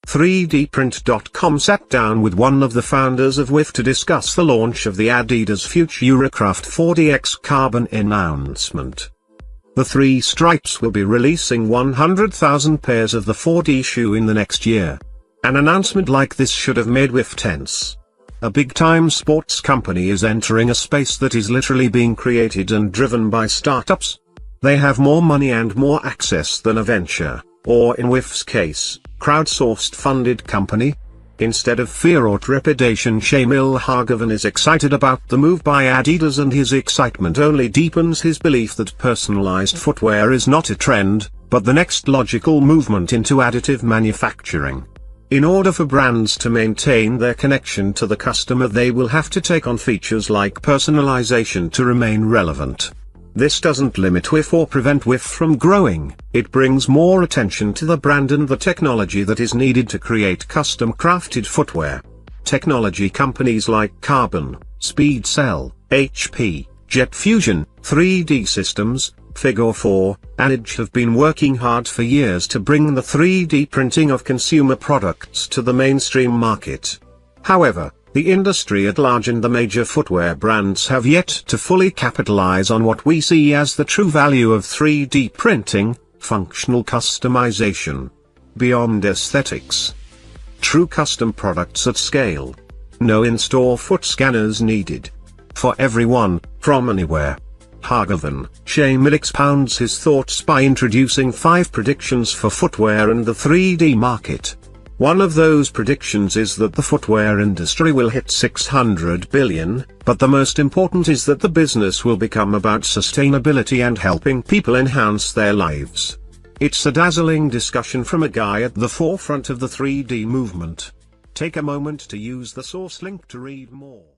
3dprint.com sat down with one of the founders of Wiivv'S to discuss the launch of the Adidas Futuracraft 4DX Carbon announcement. The three stripes will be releasing 100,000 pairs of the 4D shoe in the next year. An announcement like this should have made Wiivv'S tense. A big-time sports company is entering a space that is literally being created and driven by startups. They have more money and more access than a venture, or in Wiivv'S case, crowdsourced funded company. Instead of fear or trepidation, Shamil Hargovan is excited about the move by Adidas, and his excitement only deepens his belief that personalized footwear is not a trend, but the next logical movement into additive manufacturing. In order for brands to maintain their connection to the customer, they will have to take on features like personalization to remain relevant. This doesn't limit Wiivv'S or prevent Wiivv'S from growing, it brings more attention to the brand and the technology that is needed to create custom-crafted footwear. Technology companies like Carbon, SpeedCell, HP, Jet Fusion, 3D Systems, Figure 4, and Additive have been working hard for years to bring the 3D printing of consumer products to the mainstream market. However, the industry at large and the major footwear brands have yet to fully capitalize on what we see as the true value of 3D printing, functional customization. Beyond aesthetics. True custom products at scale. No in-store foot scanners needed. For everyone, from anywhere. Hargovan, Shamil expounds his thoughts by introducing 5 predictions for footwear and the 3D market. One of those predictions is that the footwear industry will hit 600 billion, but the most important is that the business will become about sustainability and helping people enhance their lives. It's a dazzling discussion from a guy at the forefront of the 3D movement. Take a moment to use the source link to read more.